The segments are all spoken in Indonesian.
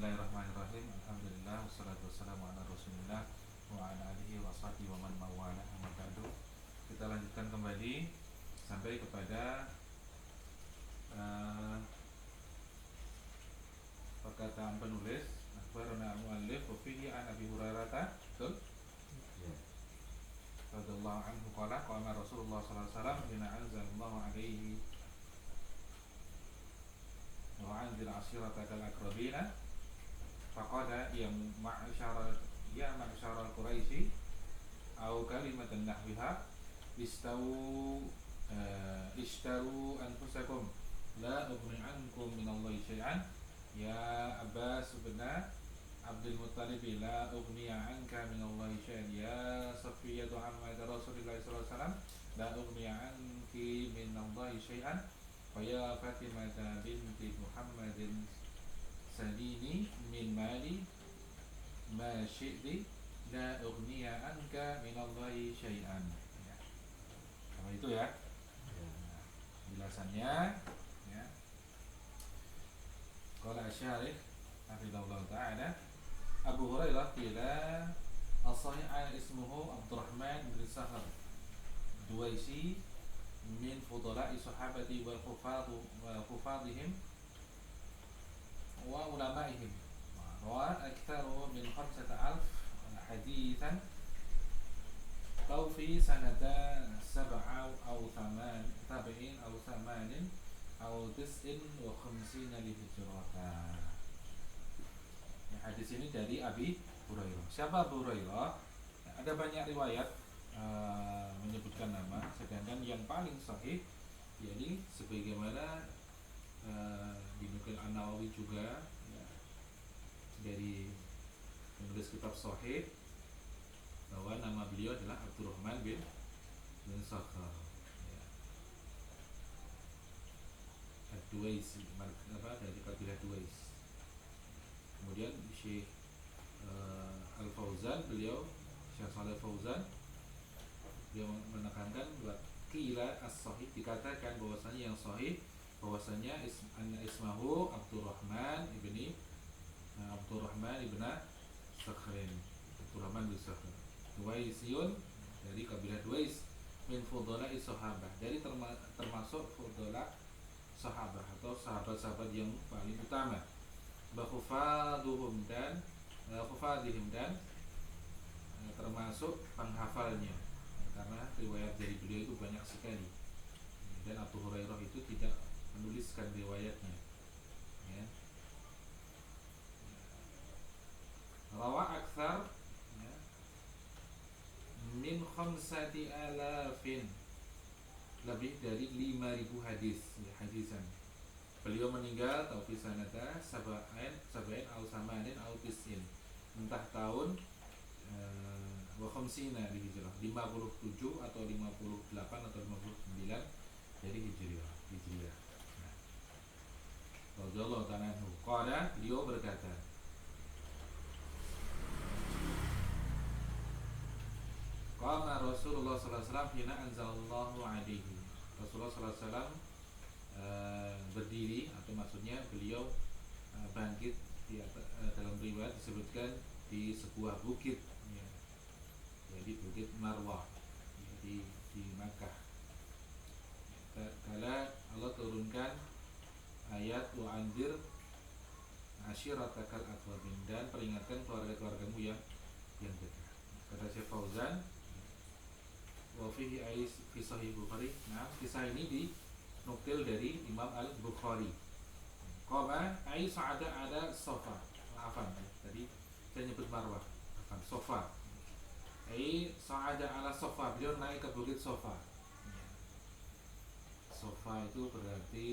Bismillahirrahmanirrahim. Alhamdulillah wassalatu wassalamu ala Rasulillah wa ala alihi wa sahbihi wa man mawala. Amma ba'du. Kita lanjutkan kembali sampai kepada perkataan penulis akhbarana muallif wa fihi an Abi Hurairah, betul? Ya. Radhiyallahu anhu qala qala Rasulullah sallallahu alaihi wasallam hina anzalallahu alaihi wa anzil ashiratakal aqrabina faqala ya ma'syara Quraisy au kalimatan nahwiha ishtaru anfusakum la ughni ankum minallahi syai'an ya Abbas bin Abdul Muttalib la ughni anka minallahi syai'an ya Safiyyatu ammat Rasulillah sallallahu alaihi wasallam la ughni anki minallahi syai'an ya Fatimah binti Muhammadin salini min mali ma syi'ti la ughniya anka minallahi syai'an. Ya. Kalau itu ya. Penjelasannya ya. Qala asy-syarih hafizallahu ta'ala Abu Hurairah qila as-sahih ismuhu Abdurrahman bin Sahr Duwaisi min fudala'i sahabati wal hufadihim wa ulama'ihim wa aktsaru min 5,000 haditsan aw fi sanata 7 aw 8 tabi'in aw 8 aw 59 li hijrah. Hadis ini dari Abi Hurairah. Siapa Abu Hurairah? Ada banyak riwayat menyebutkan nama, sedangkan yang paling sahih yakni sebagaimana dinukil An-Nawawi juga ya, dari penulis kitab Sahih bahwa nama beliau adalah Abdurrahman bin Sakhar ya. Ad-Duwaisi dari kabilah Duwais. Kemudian Syekh Al-Fauzan, beliau Syekh Shalih Fauzan, dia menekankan bahwa qila as-sahih, dikatakan bahwasanya yang sahih bahwasanya ismahu Abdurrahman ibn Sakhrin, Abdurrahman bin Sakhrin Duwaisiyun, dari kabilah Duwais, min fudala'i sahabah, dari termasuk fudala sahabah atau sahabat-sahabat yang paling utama, khufadihim dan termasuk penghafalnya, karena riwayat dari beliau itu banyak sekali dan Abu Hurairah itu tidak menuliskan riwayatnya ya. Rawa aktsar ya, min 5,000, lebih dari 5.000 hadis ya, hadisan. Beliau meninggal fi sanata sab'in aw samanin aw tis'in, entah tahun wa khamsina di hijrah, 57 atau 58 atau 59 dari hijriah. Nah, radhiyallahu ta'ala anhu qala, beliau berkata, qala Rasulullah sallallahu alaihi wasallam hina anzalallahu alaihi, Rasulullah sallallahu alaihi wasallam berdiri, atau maksudnya beliau bangkit di dalam riwayat disebutkan di sebuah bukit ya. Jadi bukit Marwah ya, di Makkah. Kala Allah turunkan ayat wa anzir ashiratakal aqrabin, dan peringatkan keluarga-keluargamu yang dekat. Kata Syekh Fauzan, wa fihi ais fi sahih Bukhari. Nah, kisah ini dinukil dari Imam Al-Bukhari. Qama ai sa'ada ada sofa. Maafan tadi saya nyebut Marwah. Sofa. Ai sa'ada ala sofa, beliau naik ke bukit Sofa. Sofa itu berarti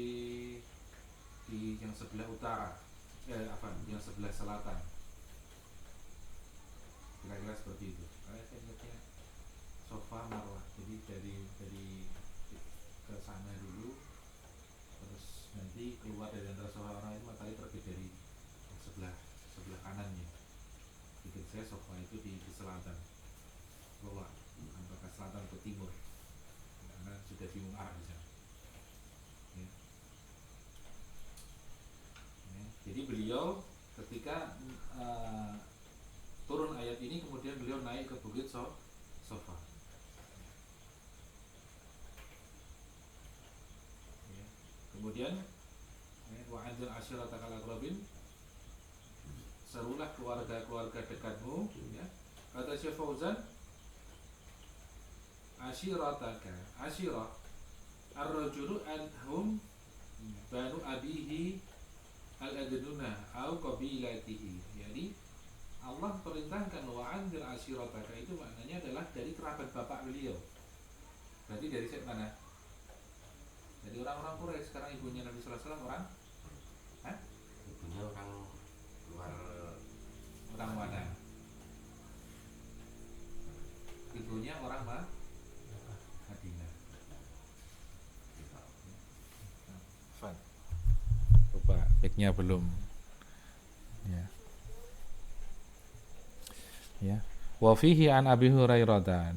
di yang sebelah utara, yang sebelah selatan. Kira-kira seperti itu. Saya ingatnya Sofa Marwah. Jadi dari ke sana dulu, terus nanti keluar dari antara Sofa orang itu matahari terbit dari sebelah kanannya. Pikir saya Sofa itu di selatan. Bahwa apakah selatan atau timur? Karena sudah bingung arah di sana. Ya. Jadi beliau ketika beliau naik ke bukit Safa. Ya. Kemudian wa anzir ashiratakal aqrabin, serulah keluarga-keluarga dekatmu, ya. Kata Syekh Fauzan, ashirataka, ashirah ar-rajulu anhum banu abihi al-adnuna au qabilatihi. Jadi Allah perintahkan wa anzir ashirataka, itu maknanya adalah dari kerabat bapak beliau. Berarti dari mana? Dari orang-orang Quraisy. Sekarang ibunya Nabi sallallahu alaihi wasallam orang? Hah? Ibunya orang luar. Orang mana? Ibunya orang Madinah. Fan. Coba backnya belum. Ya. Ya. Wa fihi an Abi Hurairah.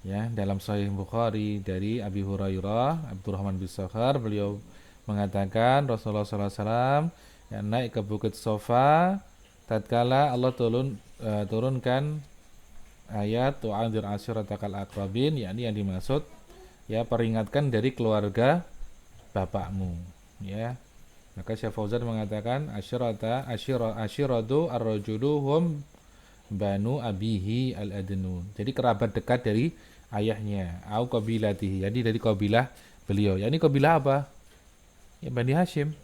Ya, dalam Sahih Bukhari dari Abi Hurairah, Abdurrahman bin Sakhar, beliau mengatakan Rasulullah SAW yang naik ke Bukit Safa tatkala Allah turunkan ayat tu'anzir ashiratakal aqrabin, yakni yang dimaksud ya peringatkan dari keluarga bapakmu, ya. Maka Syekh Fauzan mengatakan ashiratu ar-rajulu hum banu abihi al-adnun. Jadi kerabat dekat dari ayahnya, au qabilatihi. Jadi dari kabilah beliau. Ya, ini kabilah apa? Ya, Bani Hashim.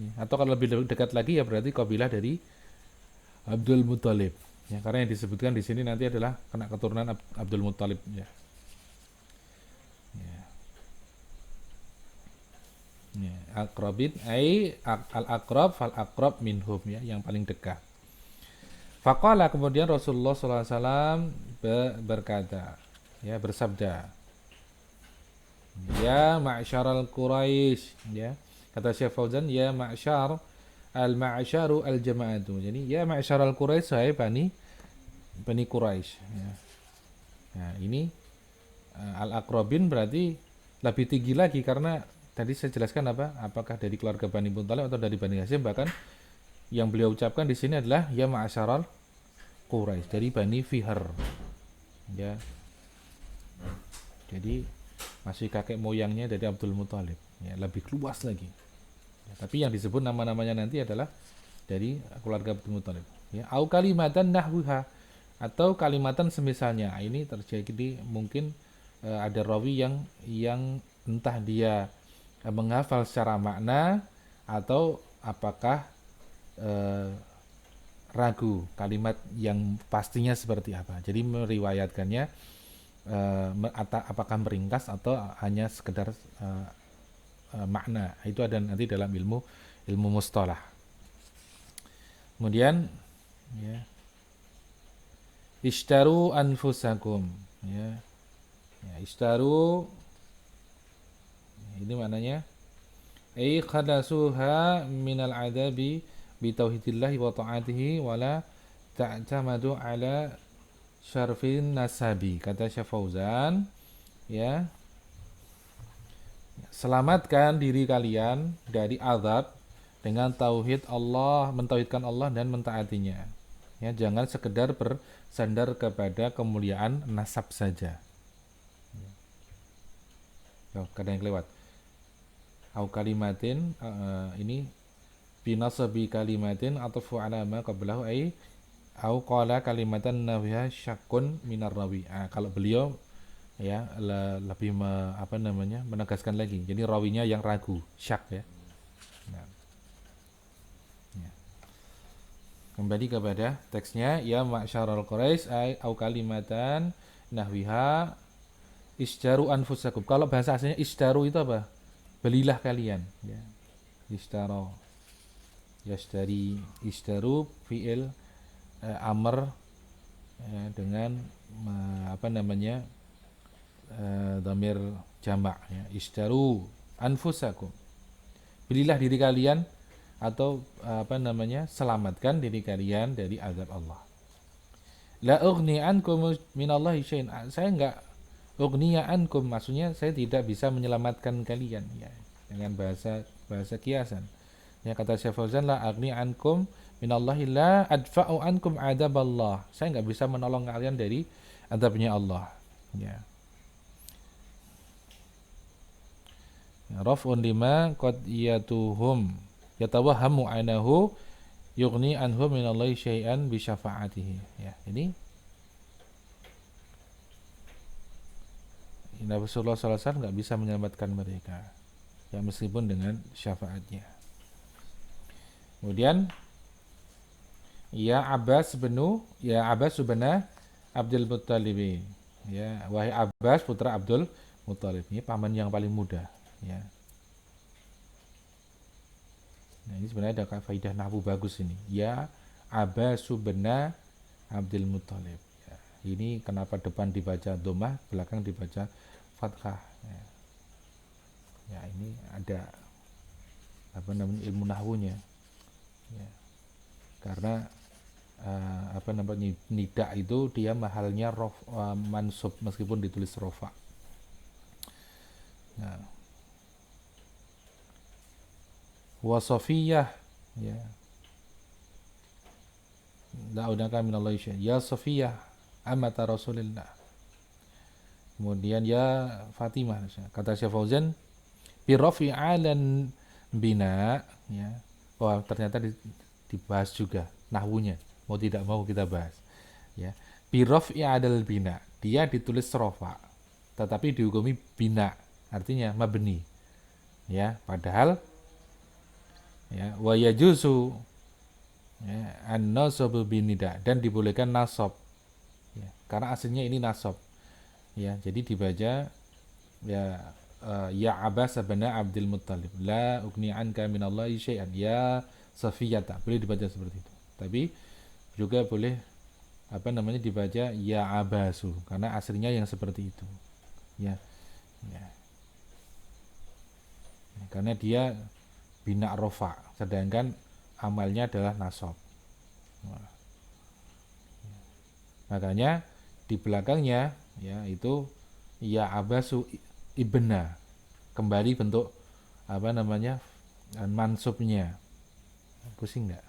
Ya, atau kalau lebih dekat lagi ya berarti kabilah dari Abdul Muthalib. Ya, karena yang disebutkan di sini nanti adalah kena keturunan Abdul Muthalib, ya. Ya. Ya, aqrabin ai al-aqrab fal aqrab minhum, ya, yang paling dekat. Faqala, kemudian Rasulullah SAW berkata, ya, bersabda, ya ma'syaral Quraisy, ya. Kata Syekh Fauzan, ya ma'syar al-ma'syaru al-jama'atu. Jadi ya ma'syaral Quraisy, saya Bani Quraisy, ya. Nah, ini al-aqrabin berarti lebih tinggi lagi karena tadi saya jelaskan apakah dari keluarga Bani Muthalib atau dari Bani Hashim. Bahkan yang beliau ucapkan di sini adalah ya ma'asyaral Quraisy, dari Bani Fihr, ya. Jadi masih kakek moyangnya dari Abdul Muthalib, ya, lebih luas lagi. Ya, tapi yang disebut nama-namanya nanti adalah dari keluarga Abdul Muthalib, ya. Au kalimatan nahwiha, atau kalimatan semisalnya. Ini terjadi mungkin ada rawi yang entah dia menghafal secara makna atau apakah ragu kalimat yang pastinya seperti apa. Jadi meriwayatkannya apakah meringkas atau hanya sekedar makna. Itu ada nanti dalam ilmu mustalah. Kemudian, ya, ishtaru anfusakum, ya. Ya, ishtaru ini maknanya ay khadasuha minal adabi bi tauhidillahi wa ta'atihi wala ta'tamadu ala syarfin nasabi. Kata Syekh Fauzan, ya, selamatkan diri kalian dari azab dengan tauhid Allah, mentauhidkan Allah dan mentaatinya. Ya, jangan sekedar bersandar kepada kemuliaan nasab saja. Ya, kadang yang kelewat. Au kalimatin, ini binasabi kalimatin atafu ala ma qablahu ay au qala kalimatan nawiha syakkun minar rawi. Kalau beliau, ya, lebih menegaskan lagi. Jadi rawinya yang ragu, syak, ya. Nah. Ya. Kembali kepada teksnya, ya ma'syaral Quraisy ay au kalimatan nahwiha isjaru anfusakum. Kalau bahasa aslinya isjaru itu apa? Belilah kalian, ya. Ishtaro, yashtari, ishtaru fi'il amr, ya, dengan dhamir jamak, ya. Ishtaru anfusakum, belilah diri kalian atau selamatkan diri kalian dari azab Allah. La ughni ankum minallahi syai'an, saya enggak ughniya ankum, maksudnya saya tidak bisa menyelamatkan kalian, ya, dengan bahasa kiasan. Ya, kata Syekh Fauzan, la agni ankum minallahi la adfa'u ankum adaballah. Saya nggak bisa menolong kalian dari adabnya Allah. Ya. Raf'un lima qad yatuhum yatawahhamu anahu yughni anhum minallahi syai'an bi syafa'atihi. Ya, ini Rasulullah SAW nggak bisa menyelamatkan mereka, ya meskipun dengan syafaatnya. Kemudian ya Abbas bin Abdul Muttalib. Ya, wahai Abbas putra Abdul Muttalib, ini paman yang paling muda, ya. Nah, ini sebenarnya ada faidah nahwu bagus ini. Ya Abbas bin Abdul Muttalib. Ya, ini kenapa depan dibaca dhammah, belakang dibaca fathah. Ya. Ya, ini ada apa namanya ilmu nahwunya. Ya. Karena apa namanya nida itu dia mahalnya mansub meskipun ditulis rofa. Nah, wasofiyah, ya, la'udaka minallahi syai'an, ya Sofiyah amata Rasulillah. Kemudian ya Fatimah, kata Syekh Fauzan birofi alan bina, ya. Wah, ternyata dibahas juga nahwunya, mau tidak mau kita bahas, ya. Birofi adal bina, dia ditulis rofa tetapi dihukumi bina, artinya mabni, ya, padahal ya wa yajuzu, ya, an-nasabu binida, dan dibolehkan nasab, ya, karena aslinya ini nasab, ya, jadi dibaca ya ya Abbas bin Abdul Muttalib la ugni anka minallahi syai'an ya Safiyata, boleh dibaca seperti itu. Tapi juga boleh apa namanya dibaca ya Abbasu karena aslinya yang seperti itu, ya, ya. Karena dia bina rofa sedangkan amalnya adalah nasab. Nah, makanya di belakangnya ya itu ya Abbasu ibna, kembali bentuk apa namanya mansubnya. Pusing enggak?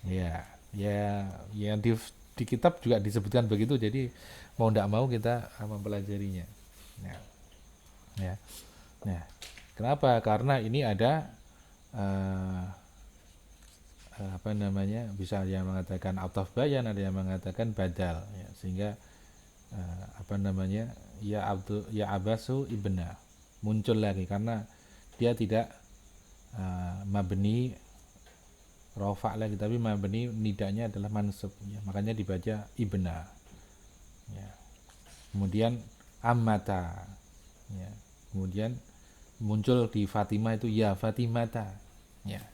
Ya, ya, ya di kitab juga disebutkan begitu, jadi mau enggak mau kita mempelajarinya. Nah, ya. Nah, kenapa? Karena ini ada apa namanya, bisa yang mengatakan ataf bayan, ada yang mengatakan badal, ya, sehingga apa namanya ya Abbasu ibna muncul lagi karena dia tidak mabni rofa lagi tapi mabni nidanya adalah mansub, ya, makanya dibaca ibna, ya. Kemudian ammata, ya. Kemudian muncul di Fatimah itu ya Fatimata, ya,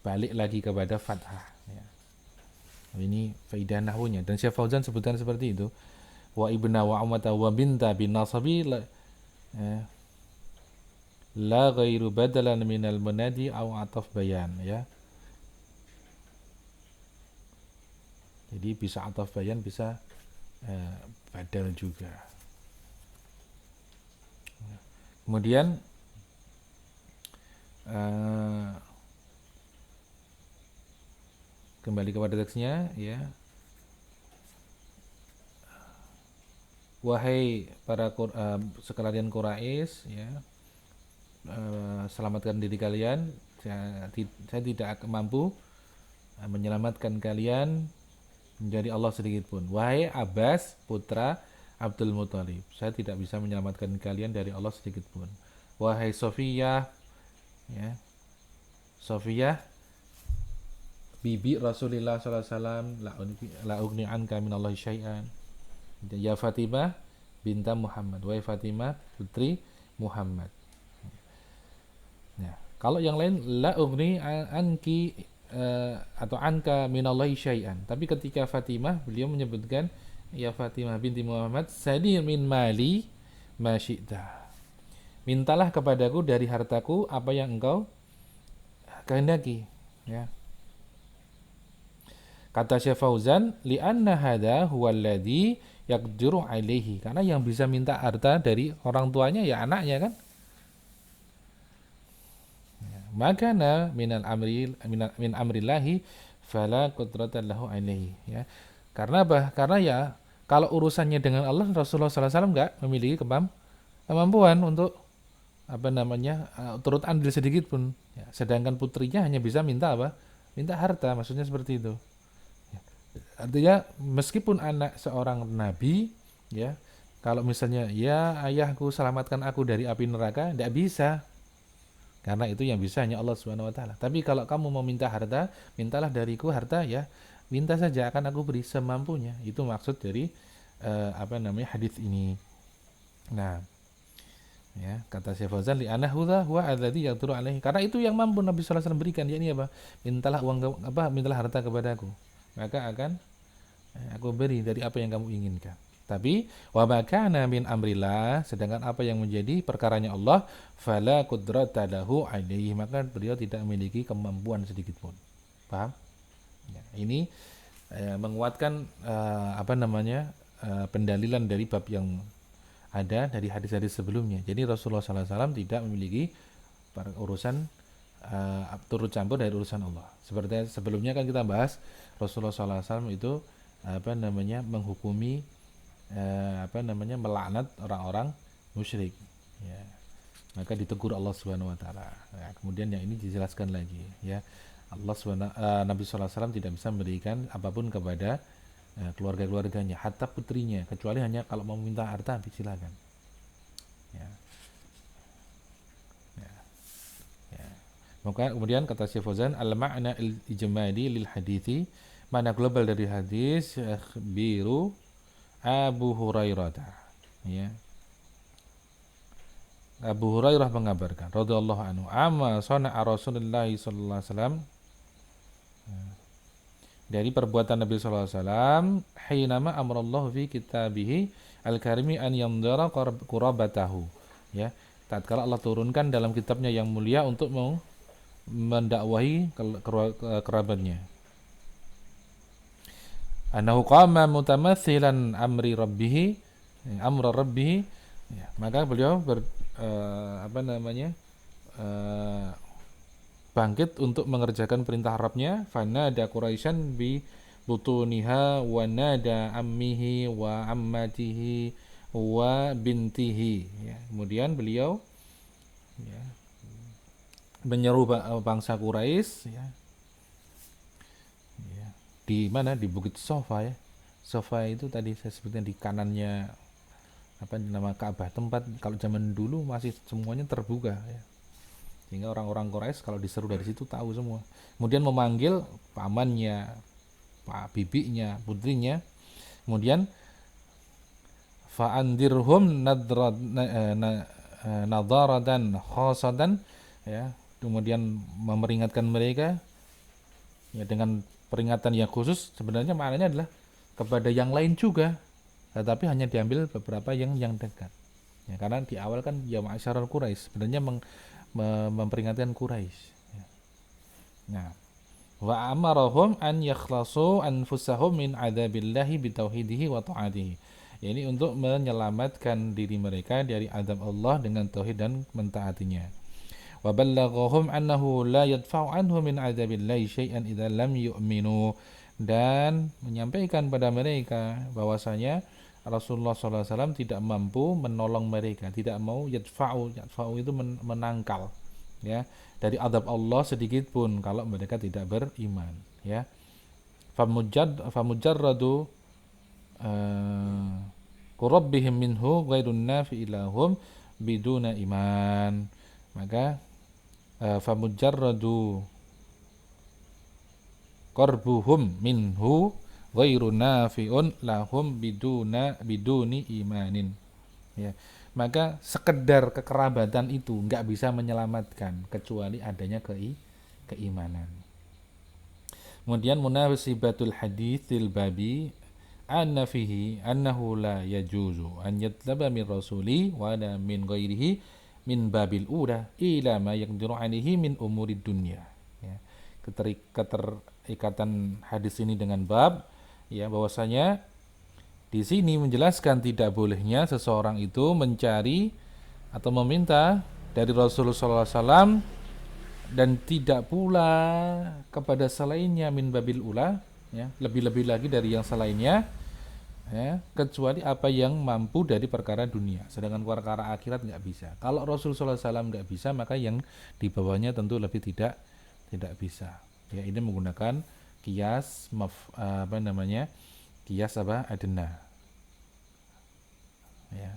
balik lagi kepada fathah, ya. Ini faidah nahwunya dan Syekh Fauzan sebutkan seperti itu, wa ibna wa ummata wa binta bin nasabi la ghairu badalan minal munadi au ataf bayan, ya. Jadi bisa ataf bayan, bisa badal juga. Kemudian kembali kepada teksnya, ya. Wahai para sekalian Quraisy, ya, selamatkan diri kalian, saya tidak mampu menyelamatkan kalian menjadi Allah sedikit pun. Wahai Abbas putra Abdul Muttalib, saya tidak bisa menyelamatkan kalian dari Allah sedikit pun. Wahai Sofiyah, ya, Sofiyah bibi Rasulullah SAW, la ugni anka minallahi syai'an. Ya Fatimah binta Muhammad, wahai Fatimah putri Muhammad. Nah, kalau yang lain la ugni anki atau anka minallahi syai'an. Tapi ketika Fatimah, beliau menyebutkan ya Fatimah binti Muhammad, sadi min mali ma syi'ta. Mintalah kepadaku dari hartaku apa yang engkau kehendaki, ya. Kata Syekh Fauzan, li'anna hadha huwa alladhi yaqdiru alaihi, karena yang bisa minta harta dari orang tuanya ya anaknya, kan. Ya. Makana min amrillahi fala qudratan lahu alaihi, ya. Karena apa? Karena ya kalau urusannya dengan Allah, Rasulullah SAW enggak memiliki kemampuan untuk turut andil sedikit pun, ya. Sedangkan putrinya hanya bisa minta apa? Minta harta, maksudnya seperti itu. Ya. Artinya meskipun anak seorang nabi, ya, kalau misalnya ya ayahku selamatkan aku dari api neraka, tidak bisa. Karena itu yang bisa hanya Allah Subhanahu wa taala. Tapi kalau kamu mau minta harta, mintalah dariku harta, ya. Minta saja akan aku beri semampunya. Itu maksud dari hadis ini. Nah, ya, kata Syekh Fauzan li anahu huwa alladzi yaqdiru alaihi. Karena itu yang mampu Nabi sallallahu alaihi wasallam berikan, yakni apa? Mintalah harta kepadaku. Maka akan aku beri dari apa yang kamu inginkan. Tapi wa makana min amrillah, sedangkan apa yang menjadi perkaranya Allah, fala qudrata lahu alaihi, maka beliau tidak memiliki kemampuan sedikit pun. Paham? Ya, ini menguatkan pendalilan dari bab yang ada dari hadis-hadis sebelumnya. Jadi Rasulullah SAW tidak memiliki urusan turut campur dari urusan Allah. Seperti sebelumnya kan kita bahas Rasulullah SAW itu menghukumi melaknat orang-orang musyrik, ya. Maka ditegur Allah Subhanahu wa taala. Ya, kemudian yang ini dijelaskan lagi, ya. Nabi sallallahu alaihi wasallam tidak bisa memberikan apapun kepada keluarga-keluarganya, hatta putrinya, kecuali hanya kalau mau minta harta silakan. Ya. Ya. Ya. Maka kemudian kata Syekh Fauzan, al-ma'na al-ijmali lil hadithi, makna global dari hadis biru Abu Hurairah, ya. Abu Hurairah mengabarkan radhiyallahu anhu, amma sana'a Rasulullah sallallahu alaihi wasallam, dari perbuatan Nabi sallallahu alaihi wasallam, hinama amrallahu fi kitabihi al-karimi an yandara qurabatahu, ya. Tatkala Allah turunkan dalam kitabnya yang mulia untuk mendakwahi kerabatnya. Anahu qama mutamatsilan amra rabbih, ya, maka beliau bangkit untuk mengerjakan perintah Rabbnya. Fanada Quraisyan bi butuniha wa nada ammihi wa ammatihi wa bintihi, ya. Kemudian beliau, ya, menyeru bangsa Quraisy, ya. Di mana? Di Bukit Sofa, ya. Sofa itu tadi saya sebutkan di kanannya nama Ka'bah, tempat kalau zaman dulu masih semuanya terbuka, ya. Sehingga orang-orang Quraisy kalau diseru dari situ tahu semua. Kemudian memanggil pamannya, bibinya, putrinya. Kemudian fa'andirhum nadaratan khasatan, ya. Kemudian memperingatkan mereka, ya, dengan peringatan yang khusus. Sebenarnya maknanya adalah kepada yang lain juga, tetapi hanya diambil beberapa yang dekat, ya, karena di awal kan ya ma'asyarul Quraisy, sebenarnya memperingatkan Quraisy, ya. Nah, wa amarahum an yakhlasu anfusahum min adzabillahi bitauhidihi wa ta'atihi, ya, ini untuk menyelamatkan diri mereka dari azab Allah dengan tauhid dan mentaatinya. Wa ballaghahum annahu la yadfa'u anhu min adzabillahi syai'an idza lam yu'minu, dan menyampaikan pada mereka bahwasanya Rasulullah SAW tidak mampu menolong mereka, tidak mau yadfa'u itu menangkal, ya, dari azab Allah sedikit pun kalau mereka tidak beriman, ya. Famujarradu qurabbihim minhu ghairun nafi ilahum biduna iman, maka famujarradu qarbuhum minhu ghairu nafi'un lahum biduni imanin, ya. Maka sekedar kekerabatan itu enggak bisa menyelamatkan kecuali adanya keimanan. Kemudian munasibatul haditsil babi anna fihi annahu la yajuzu an yatlaba min rasuli wa la min ghairihi min babil ula ila ma yaqdiru alaihi min umurid dunya, ya. Keterikatan hadis ini dengan bab, ya, bahwasanya di sini menjelaskan tidak bolehnya seseorang itu mencari atau meminta dari Rasulullah SAW dan tidak pula kepada selainnya min babil ula, ya, lebih-lebih lagi dari yang selainnya, ya, kecuali apa yang mampu dari perkara dunia, sedangkan perkara akhirat nggak bisa. Kalau Rasulullah SAW nggak bisa, maka yang di bawahnya tentu lebih tidak bisa. Ya, ini menggunakan kias kias adna, ya,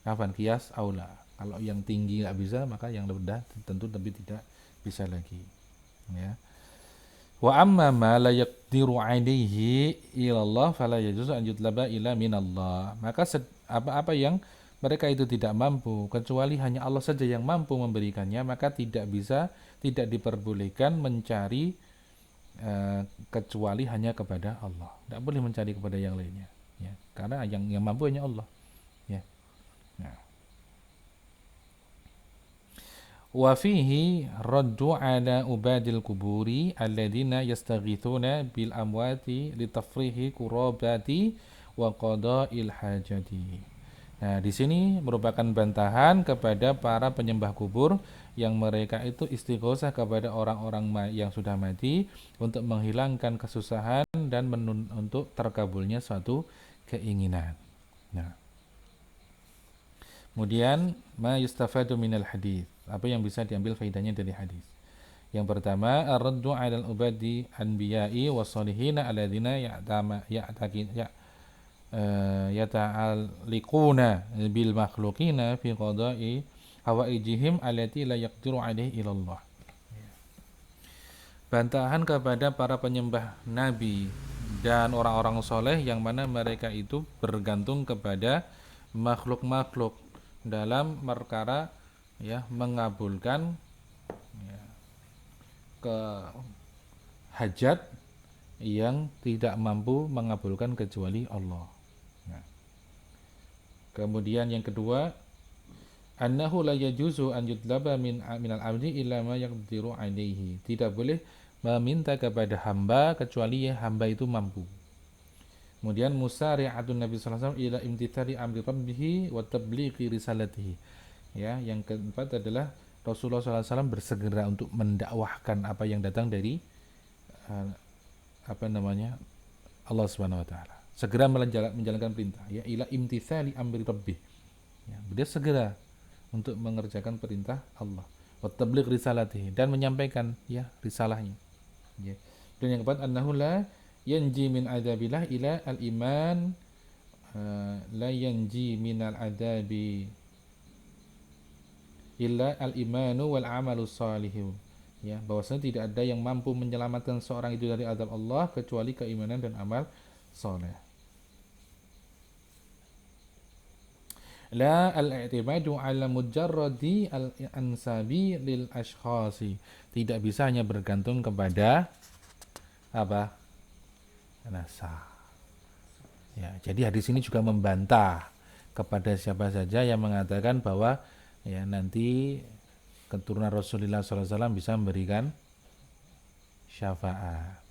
kapan kias aula. Kalau yang tinggi nggak bisa, maka yang rendah tentu lebih tidak bisa lagi, ya. Wa amma ma la yaqdiru alaihi ilallah fala yajuzu an yutlaba ila minallah. Maka apa-apa yang mereka itu tidak mampu, kecuali hanya Allah saja yang mampu memberikannya, maka tidak diperbolehkan mencari kecuali hanya kepada Allah. Tidak boleh mencari kepada yang lainnya, ya. Karena yang mampu hanya Allah, ya. Nah, wa fihi raddu ala ubadil kuburi alladziina yastaghitsuna bil amwati litafrihi qurabati wa qada'il hajati. Nah, di sini merupakan bantahan kepada para penyembah kubur yang mereka itu istighosah kepada orang-orang yang sudah mati untuk menghilangkan kesusahan dan untuk terkabulnya suatu keinginan. Nah, kemudian ma yustafadu minal hadis, apa yang bisa diambil faedahnya dari hadis. Yang pertama, ar-raddu 'alal ubadi anbiya'i was-salihin alladzina yata'alliquna bil makhluqina fi qada'i hawaijihim allati la yaqdiru 'alaihi illallah. Bantahan kepada para penyembah nabi dan orang-orang soleh yang mana mereka itu bergantung kepada makhluk-makhluk dalam perkara, ya, mengabulkan, ya, ke hajat yang tidak mampu mengabulkan kecuali Allah. Nah, kemudian yang kedua, annahu la yajuzu an yutlaba minal abdi illa ma yaqdiru alaihi. Tidak boleh meminta kepada hamba kecuali ya hamba itu mampu. Kemudian musari'atun Nabi sallallahu alaihi wasallam ila imtithali amri rabbih wa tablighi risalatihi. Ya, yang keempat adalah Rasulullah SAW bersegera untuk mendakwahkan apa yang datang dari Allah Subhanahu wa taala. Segera menjalankan perintah, ya, ila imtithali amri rabbih. Ya, beliau segera untuk mengerjakan perintah Allah. Wa tabligh risalatihi, dan menyampaikan, ya, risalahnya. Ya. Dan yang keempat, annahu la yanji min adabillah ila al-iman, la yanji minal adabi illa al-imanu wal amalu salihun. Ya, bahwasanya tidak ada yang mampu menyelamatkan seorang itu dari azab Allah kecuali keimanan dan amal saleh. La al-i'timadu ala mujarradi al-ansabi lil ashkhasi. Tidak bisa hanya bergantung kepada apa? Nasab. Ya, jadi hadis ini juga membantah kepada siapa saja yang mengatakan bahwa, ya, nanti keturunan Rasulullah SAW bisa memberikan syafaat.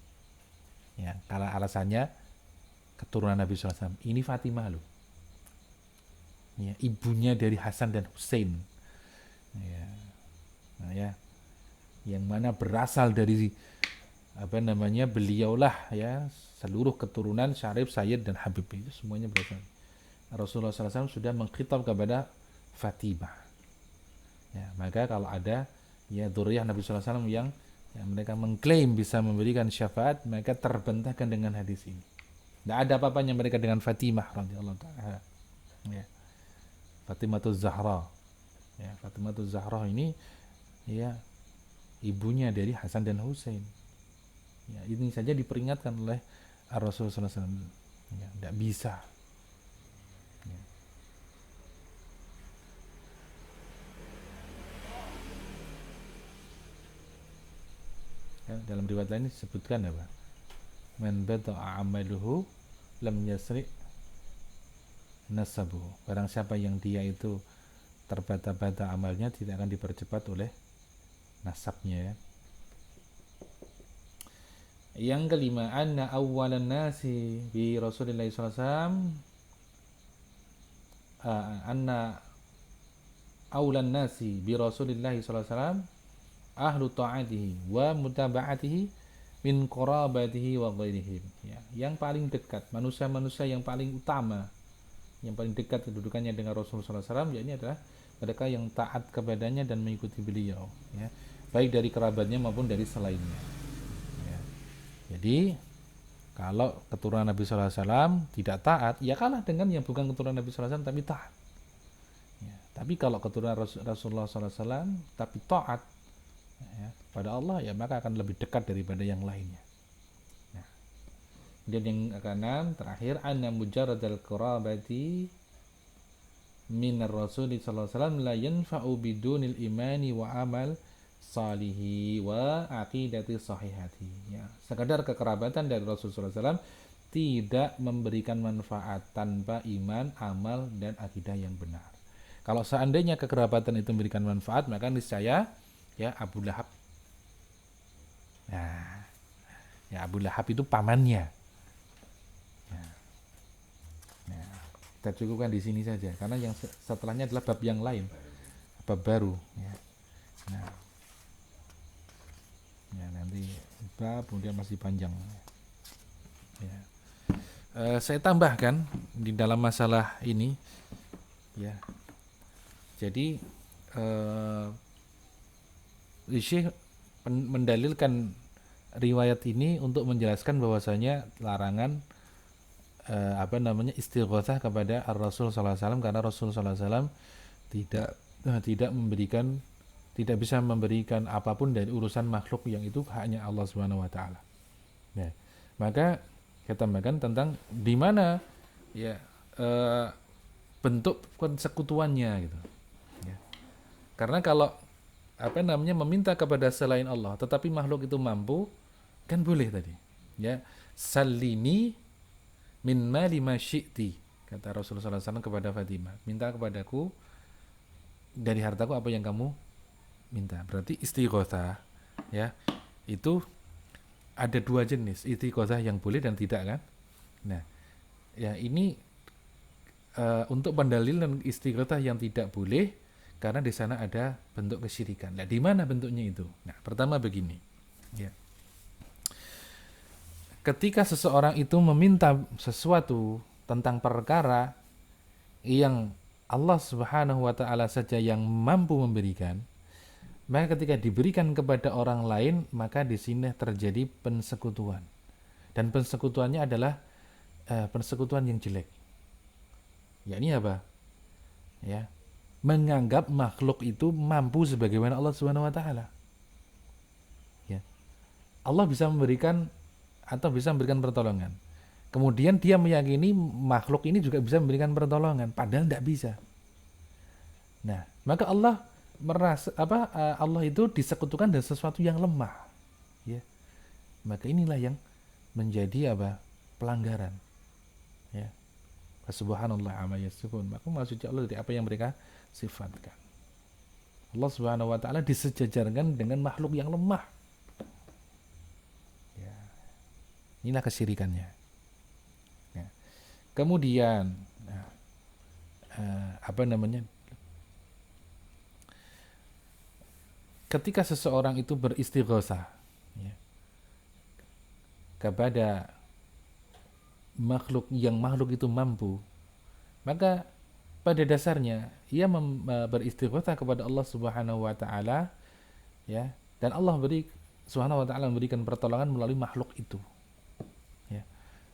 Ya, kalau alasannya keturunan Nabi SAW. Ini Fatimah loh. Ya, ibunya dari Hasan dan Hussein. Ya, nah, ya, yang mana berasal dari beliaulah, ya, seluruh keturunan Syarif, Sayyid dan Habib itu semuanya berasal. Rasulullah SAW sudah mengkhitab kepada Fatimah. Ya, maka kalau ada, ya, dzurriyyah Nabi SAW yang, ya, mereka mengklaim bisa memberikan syafaat, maka terbantahkan dengan hadis ini. Tidak ada apa-apanya mereka dengan Fatimah radhiyallahu ta'ala. Ya. Fatimatuz Zahra. Ya, Fatimatuz Zahra ini, ya, ibunya dari Hasan dan Hussein. Ya, ini saja diperingatkan oleh Rasulullah SAW. Ya, tidak bisa. Ya. Ya, dalam riwayat lain disebutkan apa? Man bada'a amaluhu lam yasri nasabuhu. Barang siapa yang dia itu terbata-bata amalnya, tidak akan dipercepat oleh nasabnya, ya. Yang kelima, anna awwalan nasi bi Rasulillah sallallahu alaihi wasallam, anna awlan nasi bi Rasulillah sallallahu alaihi wasallam ahlu ta'atihi wa mutaba'atihi min qarabatihi wa ghairihim, ya, yang paling dekat, manusia-manusia yang paling utama, yang paling dekat kedudukannya dengan Rasulullah SAW, ya, ini adalah mereka yang taat kepadanya dan mengikuti beliau, ya, baik dari kerabatnya maupun dari selainnya, ya. Jadi kalau keturunan Nabi SAW tidak taat, ya kalah dengan yang bukan keturunan Nabi SAW tapi taat, ya. Tapi kalau keturunan Rasulullah SAW tapi taat, ya, pada Allah, ya, maka akan lebih dekat daripada yang lainnya. Nah, dan yang keenam terakhir, anna mujarradal qurabati minar rasul sallallahu alaihi wasallam la yanfa'u bidunil imani wa amal salihi wa aqidati sahihati, ya, sekadar kekerabatan dari Rasulullah SAW tidak memberikan manfaat tanpa iman, amal, dan akidah yang benar. Kalau seandainya kekerabatan itu memberikan manfaat, maka niscaya, ya, Abu Lahab, nah, ya, Abu Lahab itu pamannya. Nah, nah, kita cukupkan di sini saja karena yang setelahnya adalah bab yang lain, bab baru, ya. Nah, ya, nanti bab kemudian masih panjang, ya. Saya tambahkan di dalam masalah ini, ya, jadi Syekh mendalilkan riwayat ini untuk menjelaskan bahwasanya larangan istighatsah kepada Rasul sallallahu alaihi wasallam, karena Rasul sallallahu alaihi wasallam tidak bisa memberikan apapun dari urusan makhluk yang itu hanya Allah Subhanahu wa taala. Nah, maka kita tambahkan tentang di mana, ya, bentuk persekutuannya gitu. Ya. Karena kalau meminta kepada selain Allah tetapi makhluk itu mampu, kan boleh tadi, ya, salini min mali ma syi'ti, kata Rasulullah SAW kepada Fatimah, minta kepadaku dari hartaku apa yang kamu minta. Berarti istighatsah, ya, itu ada dua jenis, istighatsah yang boleh dan tidak, kan. Nah, ya, ini untuk pendalilan istighatsah yang tidak boleh karena di sana ada bentuk kesyirikan. Nah, di mana bentuknya itu? Nah, pertama begini, ya. Ketika seseorang itu meminta sesuatu tentang perkara yang Allah Subhanahu wa taala saja yang mampu memberikan, maka ketika diberikan kepada orang lain, maka di sini terjadi persekutuan. Dan persekutuannya adalah persekutuan yang jelek. Yakni apa? Ya, menganggap makhluk itu mampu sebagaimana Allah Subhanahu wa taala. Ya. Allah bisa memberikan atau bisa memberikan pertolongan. Kemudian dia meyakini makhluk ini juga bisa memberikan pertolongan, padahal tidak bisa. Nah, maka Allah Allah itu disekutukan dengan sesuatu yang lemah, ya. Maka inilah yang menjadi pelanggaran, ya. Subhanallah amma yasifun. Maka maksudnya Allah dari apa yang mereka sifatkan. Allah Subhanahu wa taala disejajarkan dengan makhluk yang lemah. Ya. Inilah kesyirikannya. Ya. Kemudian ketika seseorang itu beristighatsah, ya, kepada makhluk itu mampu, maka pada dasarnya ia beristighatsah kepada Allah Subhanahu wa taala, ya, dan Allah Subhanahu wa taala memberikan pertolongan melalui makhluk itu, ya.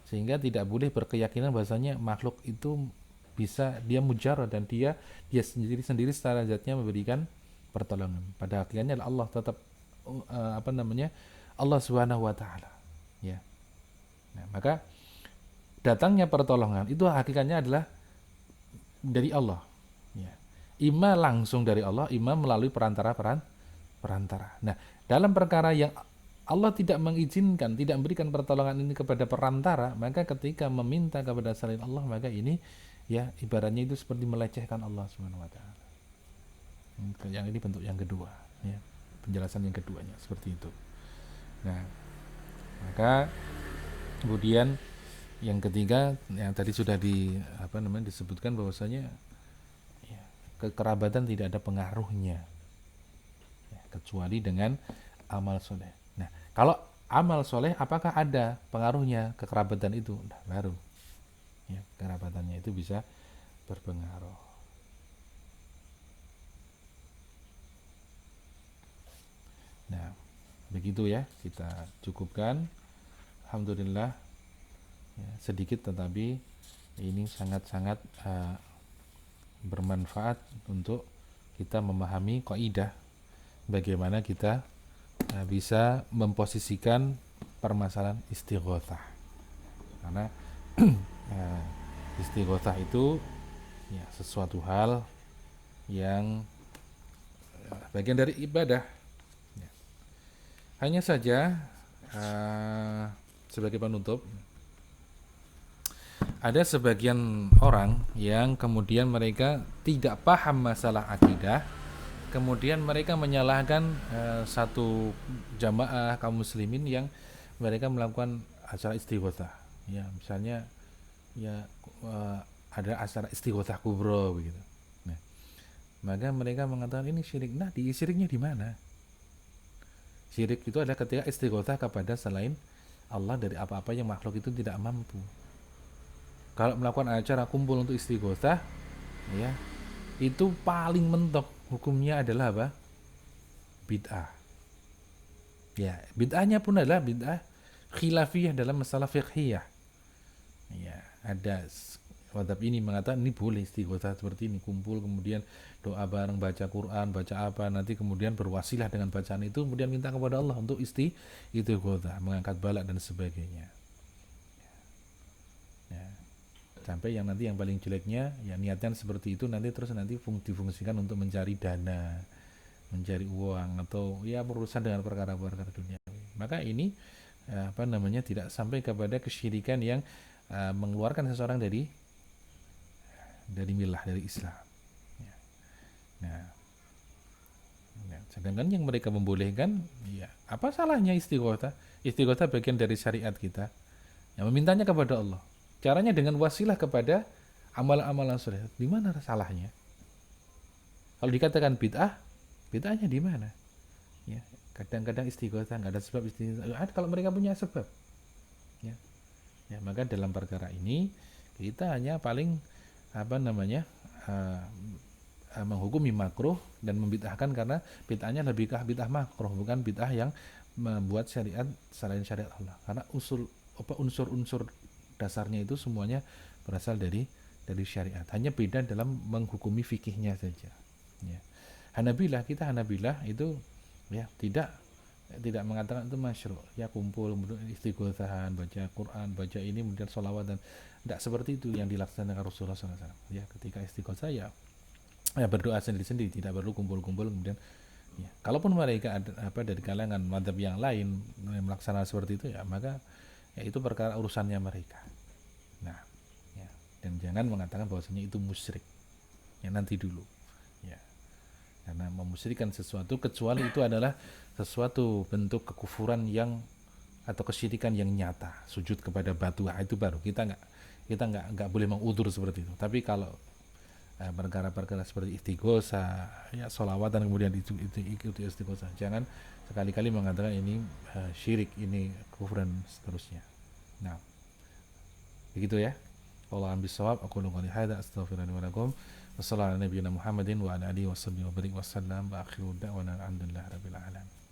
Sehingga tidak boleh berkeyakinan bahwasanya makhluk itu bisa dia mujarrad dan dia sendiri secara zatnya memberikan pertolongan. Pada akhirnya Allah tetap Allah Subhanahu wa taala, ya. Nah, maka datangnya pertolongan itu hakikatnya adalah dari Allah, ya. Ima langsung dari Allah, ima melalui perantara. Nah, dalam perkara yang Allah tidak mengizinkan, tidak memberikan pertolongan ini kepada perantara, maka ketika meminta kepada selain Allah, maka ini, ya, ibaratnya itu seperti melecehkan Allah Subhanahu wa taala. Yang ini bentuk yang kedua, ya. Penjelasan yang keduanya seperti itu. Nah, maka kemudian yang ketiga, yang tadi sudah disebutkan bahwasanya, ya, kekerabatan tidak ada pengaruhnya, ya, kecuali dengan amal soleh. Nah, kalau amal soleh apakah ada pengaruhnya kekerabatan itu? Nah, baru ya, kerabatannya itu bisa berpengaruh. Nah, begitu ya, kita cukupkan. Alhamdulillah ya, sedikit tetapi ini sangat-sangat bermanfaat untuk kita memahami kaidah bagaimana kita bisa memposisikan permasalahan istighotsah. Karena istighotsah itu ya sesuatu hal yang bagian dari ibadah. Ya. Hanya saja sebagai penutup, ada sebagian orang yang kemudian mereka tidak paham masalah akidah, kemudian mereka menyalahkan satu jamaah kaum muslimin yang mereka melakukan acara istighotsah. Ya, misalnya ya ada acara istighotsah kubro begitu. Nah, maka mereka mengatakan ini syirik. Nah, syiriknya di mana? Syirik itu adalah ketika istighotsah kepada selain Allah dari apa-apa yang makhluk itu tidak mampu. Kalau melakukan acara kumpul untuk istighotsah, ya, itu paling mentok hukumnya adalah apa? Bid'ah. Ya, bid'ahnya pun adalah bid'ah khilafiyah dalam masalah fiqhiyah. Ya, ada madhab ini mengatakan ini boleh istighotsah seperti ini, kumpul kemudian doa bareng, baca Quran, baca apa, nanti kemudian berwasilah dengan bacaan itu, kemudian minta kepada Allah untuk istighotsah, mengangkat balak dan sebagainya. Ya. Sampai yang nanti yang paling jeleknya ya niatnya seperti itu, nanti terus nanti difungsikan untuk mencari dana, mencari uang, atau ya berurusan dengan perkara-perkara dunia. Maka ini tidak sampai kepada kesyirikan yang mengeluarkan seseorang dari millah, dari Islam. Ya. Nah, sedangkan yang mereka membolehkan, ya apa salahnya istighotsah? Istighotsah bagian dari syariat kita. Ya, memintanya kepada Allah. Caranya dengan wasilah kepada amalan-amalan soleh. Di mana salahnya? Kalau dikatakan bid'ah, bid'ahnya di mana? Ya, kadang-kadang istighotsah nggak ada sebab istighotsah. Kalau mereka punya sebab, ya, maka dalam perkara ini kita hanya paling menghukumi makruh dan membid'ahkan, karena bid'ahnya lebih ke bid'ah makruh, bukan bid'ah yang membuat syariat selain syariat Allah. Karena unsur-unsur dasarnya itu semuanya berasal dari syariat. Hanya beda dalam menghukumi fikihnya saja. Ya. Hanabilah itu ya tidak mengatakan itu masyru', ya kumpul istighotsahan, baca Quran, baca ini, kemudian sholawat, dan tidak seperti itu yang dilaksanakan Rasulullah SAW. Ya, ketika istighotsah ya berdoa sendiri-sendiri, tidak perlu kumpul-kumpul kemudian. Ya, kalaupun mereka ada dari kalangan mazhab yang lain melaksanakan seperti itu, ya maka ya itu perkara urusannya mereka. Nah, ya, dan jangan mengatakan bahwasanya itu musyrik. Ya, nanti dulu. Ya. Karena memusyrikkan sesuatu kecuali itu adalah sesuatu bentuk kekufuran yang atau kesyirikan yang nyata, sujud kepada batu, itu baru kita nggak boleh mengudur seperti itu. Tapi kalau perkara-perkara seperti istighotsah, ya sholawatan kemudian itu ikuti istighotsah, jangan sekali-kali mengatakan ini syirik, ini kufuran seterusnya. Nah, begitu ya. Wallahu a'lam bishawab. Aku qouli hadza astaghfirullahi wa lakum. Wassallallahu ala nabiyyina Muhammadin wa ala alihi wasallam wa akhiru da'wana alhamdulillahi rabbil alamin.